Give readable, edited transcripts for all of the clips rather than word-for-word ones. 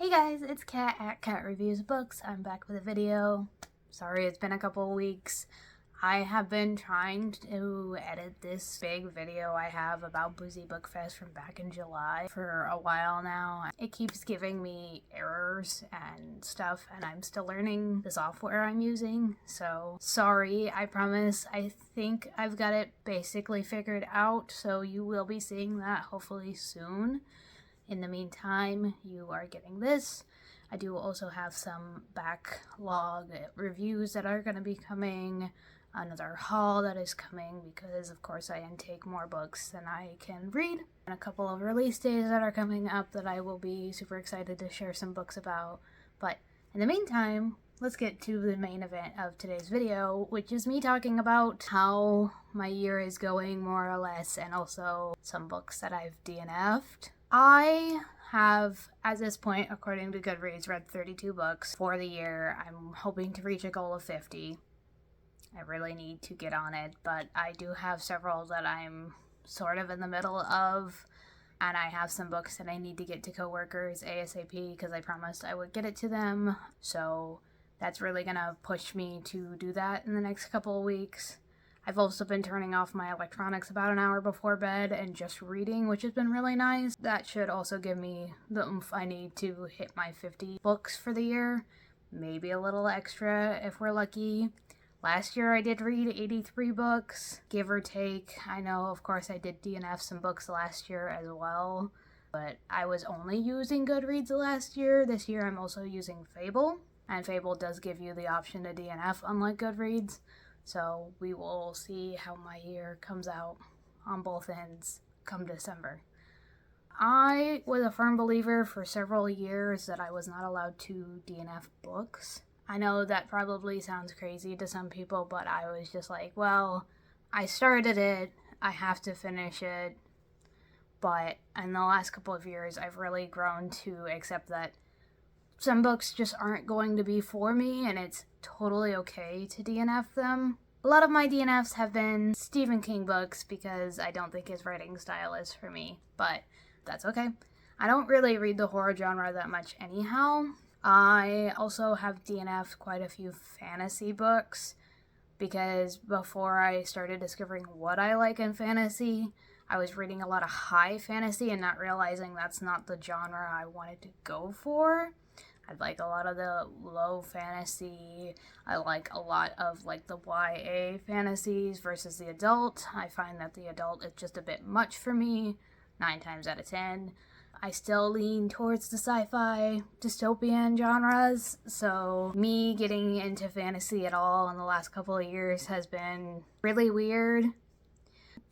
Hey guys, it's Kat at Kat Reviews Books. I'm back with a video. Sorry it's been a couple of weeks. I have been trying to edit this big video I have about Boozy Book Fest from back in July for a while now. It keeps giving me errors and stuff, and I'm still learning the software I'm using. So sorry, I promise. I think I've got it basically figured out, so you will be seeing that hopefully soon. In the meantime, you are getting this. I do also have some backlog reviews that are going to be coming, another haul that is coming because of course I intake more books than I can read, and a couple of release days that are coming up that I will be super excited to share some books about. But in the meantime, let's get to the main event of today's video, which is me talking about how my year is going more or less, and also some books that I've DNF'd. I have, at this point, according to Goodreads, read 32 books for the year. I'm hoping to reach a goal of 50. I really need to get on it, but I do have several that I'm sort of in the middle of, and I have some books that I need to get to coworkers ASAP because I promised I would get it to them. So that's really gonna push me to do that in the next couple of weeks. I've also been turning off my electronics about an hour before bed and just reading, which has been really nice. That should also give me the oomph I need to hit my 50 books for the year. Maybe a little extra if we're lucky. Last year I did read 83 books, give or take. I know, of course, I did DNF some books last year as well, but I was only using Goodreads last year. This year I'm also using Fable, and Fable does give you the option to DNF unlike Goodreads. So we will see how my year comes out on both ends come December. I was a firm believer for several years that I was not allowed to DNF books. I know that probably sounds crazy to some people, but I was just like, well, I started it, I have to finish it. But in the last couple of years, I've really grown to accept that some books just aren't going to be for me, and it's totally okay to DNF them. A lot of my DNFs have been Stephen King books because I don't think his writing style is for me, but that's okay. I don't really read the horror genre that much anyhow. I also have DNF'd quite a few fantasy books because before I started discovering what I like in fantasy, I was reading a lot of high fantasy and not realizing that's not the genre I wanted to go for. I like a lot of the low fantasy. I like a lot of like the YA fantasies versus the adult. I find that the adult is just a bit much for me, 9 times out of 10. I still lean towards the sci-fi dystopian genres, so me getting into fantasy at all in the last couple of years has been really weird.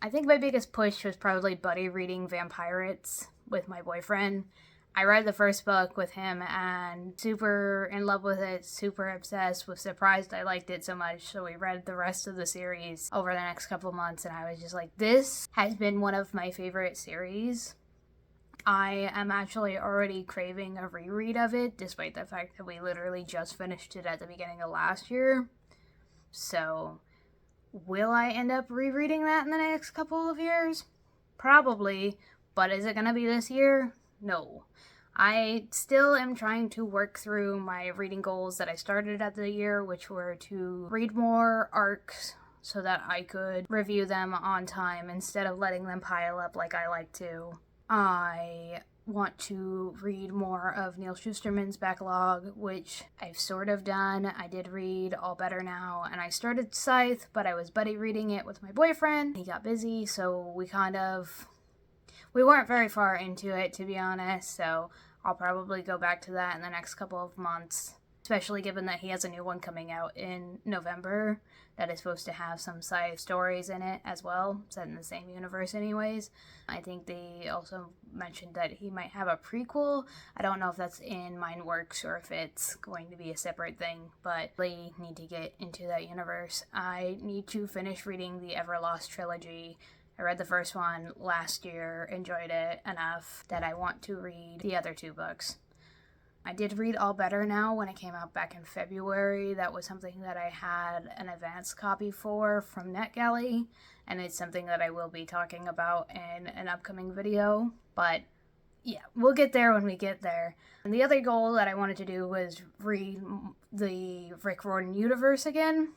I think my biggest push was probably buddy reading Vampirates with my boyfriend. I read the first book with him and super in love with it, super obsessed, was surprised I liked it so much, so we read the rest of the series over the next couple of months, and I was just like, this has been one of my favorite series. I am actually already craving a reread of it, despite the fact that we literally just finished it at the beginning of last year. So, will I end up rereading that in the next couple of years? Probably, but is it gonna be this year? No. I still am trying to work through my reading goals that I started at the year, which were to read more arcs so that I could review them on time instead of letting them pile up like I like to. I want to read more of Neil Shusterman's backlog, which I've sort of done. I did read All Better Now, and I started Scythe, but I was buddy reading it with my boyfriend. He got busy, so we weren't very far into it, to be honest, so I'll probably go back to that in the next couple of months, especially given that he has a new one coming out in November that is supposed to have some side stories in it as well, set in the same universe anyways. I think they also mentioned that he might have a prequel. I don't know if that's in Mindworks or if it's going to be a separate thing, but they need to get into that universe. I need to finish reading the Everlost trilogy. I read the first one last year, enjoyed it enough that I want to read the other 2 books. I did read All Better Now when it came out back in February. That was something that I had an advance copy for from NetGalley, and it's something that I will be talking about in an upcoming video. But yeah, we'll get there when we get there. And the other goal that I wanted to do was read the Rick Riordan universe again.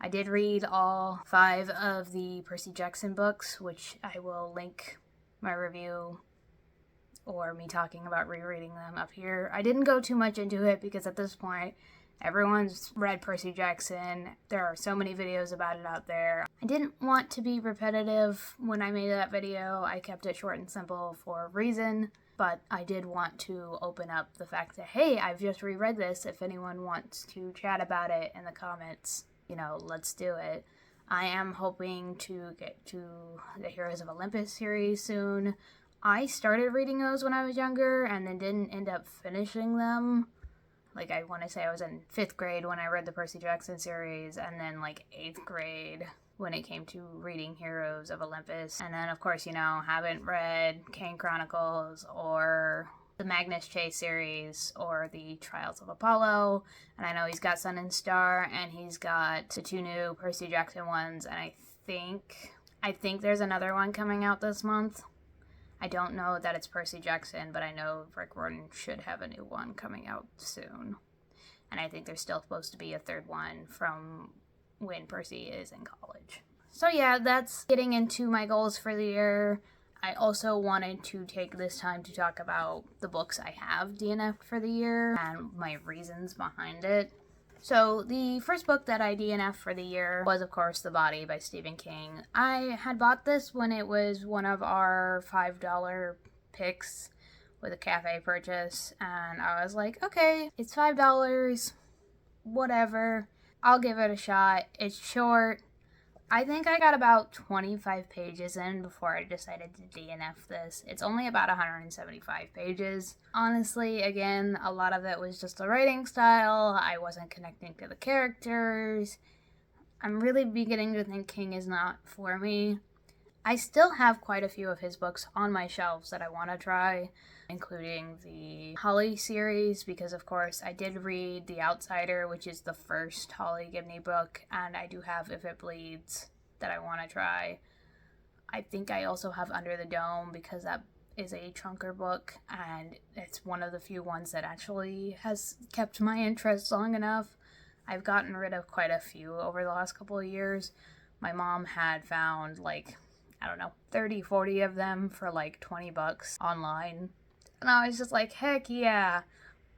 I did read all 5 of the Percy Jackson books, which I will link my review or me talking about rereading them up here. I didn't go too much into it because at this point, everyone's read Percy Jackson. There are so many videos about it out there. I didn't want to be repetitive when I made that video. I kept it short and simple for a reason, but I did want to open up the fact that, hey, I've just reread this. If anyone wants to chat about it in the comments, let's do it. I am hoping to get to the Heroes of Olympus series soon. I started reading those when I was younger and then didn't end up finishing them. Like, I want to say I was in 5th grade when I read the Percy Jackson series, and then, 8th grade when it came to reading Heroes of Olympus. And then, of course, haven't read Kane Chronicles or the Magnus Chase series or the Trials of Apollo. And I know he's got Sun and Star, and he's got the 2 new Percy Jackson ones, and I think there's another one coming out this month. I don't know that it's Percy Jackson, but I know Rick Riordan should have a new one coming out soon. And I think there's still supposed to be a 3rd one from when Percy is in college. So yeah, that's getting into my goals for the year. I also wanted to take this time to talk about the books I have DNF'd for the year and my reasons behind it. So the first book that I DNF'd for the year was, of course, The Body by Stephen King. I had bought this when it was one of our $5 picks with a cafe purchase, and I was like, okay, it's $5, whatever, I'll give it a shot. It's short. I think I got about 25 pages in before I decided to DNF this. It's only about 175 pages. Honestly, again, a lot of it was just the writing style. I wasn't connecting to the characters. I'm really beginning to think King is not for me. I still have quite a few of his books on my shelves that I want to try, including the Holly series, because of course I did read The Outsider, which is the first Holly Gibney book, and I do have If It Bleeds that I want to try. I think I also have Under the Dome because that is a chunker book, and it's one of the few ones that actually has kept my interest long enough. I've gotten rid of quite a few over the last couple of years. My mom had found 30, 40 of them for $20 online. And I was just like, heck yeah,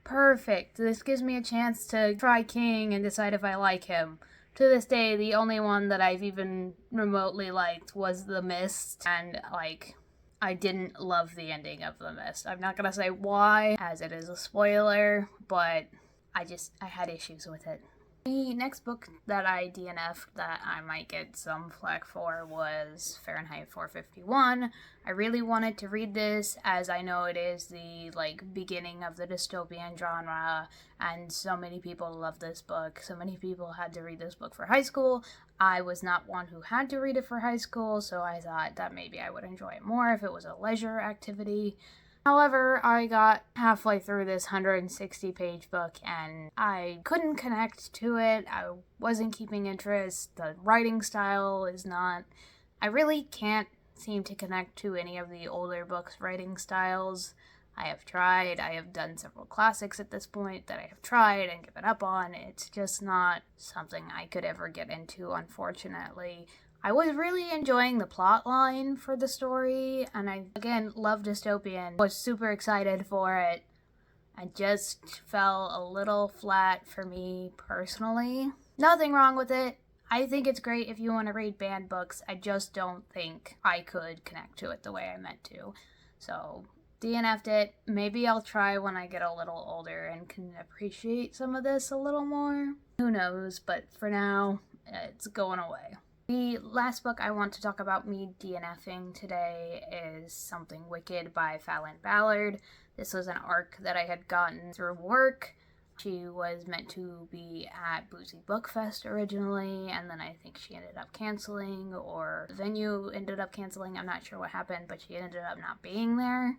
perfect. This gives me a chance to try King and decide if I like him. To this day, the only one that I've even remotely liked was The Mist. And I didn't love the ending of The Mist. I'm not going to say why, as it is a spoiler, but I had issues with it. The next book that I DNF'd that I might get some flack for was Fahrenheit 451. I really wanted to read this, as I know it is the beginning of the dystopian genre, and so many people love this book. So many people had to read this book for high school. I was not one who had to read it for high school, so I thought that maybe I would enjoy it more if it was a leisure activity. However, I got halfway through this 160-page book and I couldn't connect to it. I wasn't keeping interest. The writing style is not... I really can't seem to connect to any of the older books' writing styles. I have tried. I have done several classics at this point that I have tried and given up on. It's just not something I could ever get into, unfortunately. I was really enjoying the plot line for the story, and I, again, love dystopian. Was super excited for it. I just fell a little flat for me personally. Nothing wrong with it. I think it's great if you want to read banned books. I just don't think I could connect to it the way I meant to. So, DNF'd it. Maybe I'll try when I get a little older and can appreciate some of this a little more. Who knows, but for now, it's going away. The last book I want to talk about me DNFing today is Something Wicked by Fallon Ballard. This was an arc that I had gotten through work. She was meant to be at Boozy Book Fest originally, and then I think she ended up canceling, or the venue ended up canceling. I'm not sure what happened, but she ended up not being there.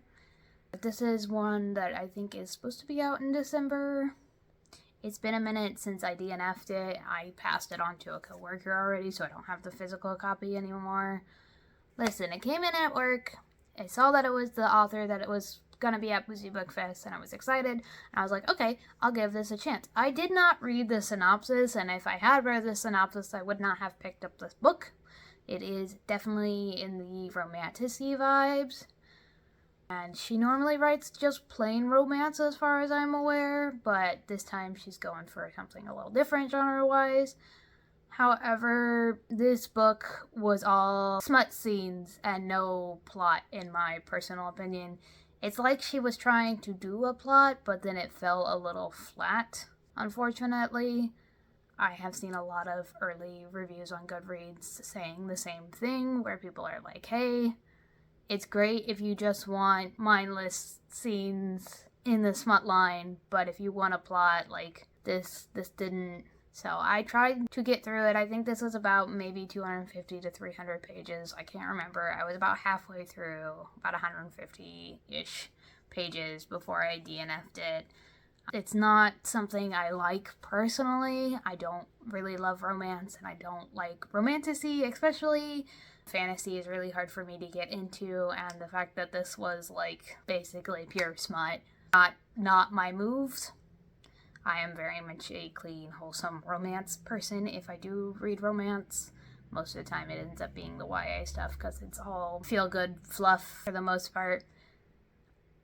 But this is one that I think is supposed to be out in December. It's been a minute since I DNF'd it. I passed it on to a coworker already, so I don't have the physical copy anymore. Listen, it came in at work. I saw that it was the author that it was gonna be at Boozy Book Fest, and I was excited, and I was like, okay, I'll give this a chance. I did not read the synopsis, and if I had read the synopsis, I would not have picked up this book. It is definitely in the romantic-y vibes, and she normally writes just plain romance as far as I'm aware, but this time she's going for something a little different genre-wise. However, this book was all smut scenes and no plot, in my personal opinion. It's like she was trying to do a plot, but then it fell a little flat, unfortunately. I have seen a lot of early reviews on Goodreads saying the same thing, where people are like, hey, it's great if you just want mindless scenes in the smut line, but if you want a plot, like, this didn't. So I tried to get through it. I think this was about maybe 250 to 300 pages. I can't remember. I was about halfway through, about 150-ish pages before I DNF'd it. It's not something I like personally. I don't really love romance, and I don't like romantasy, especially. Fantasy is really hard for me to get into, and the fact that this was like basically pure smut, not my moves. I am very much a clean, wholesome romance person. If I do read romance, most of the time it ends up being the YA stuff because it's all feel-good fluff for the most part.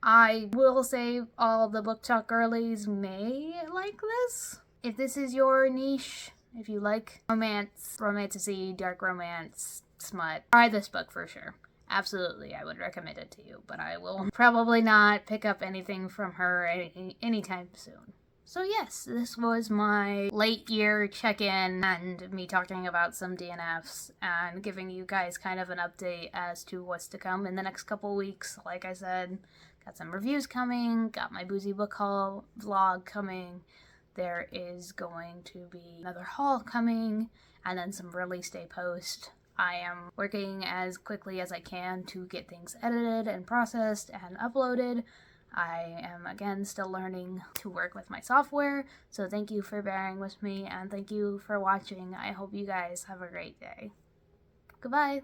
I will say all the book talk girlies may like this. If this is your niche, if you like romance, romantasy, dark romance, smut, try this book for sure. Absolutely, I would recommend it to you, but I will probably not pick up anything from her anytime soon. So yes, this was my late year check-in and me talking about some DNFs and giving you guys kind of an update as to what's to come in the next couple weeks. Like I said, got some reviews coming, got my Boozy Book Haul vlog coming. There is going to be another haul coming, and then some release day post. I am working as quickly as I can to get things edited and processed and uploaded. I am, again, still learning to work with my software, so thank you for bearing with me, and thank you for watching. I hope you guys have a great day. Goodbye!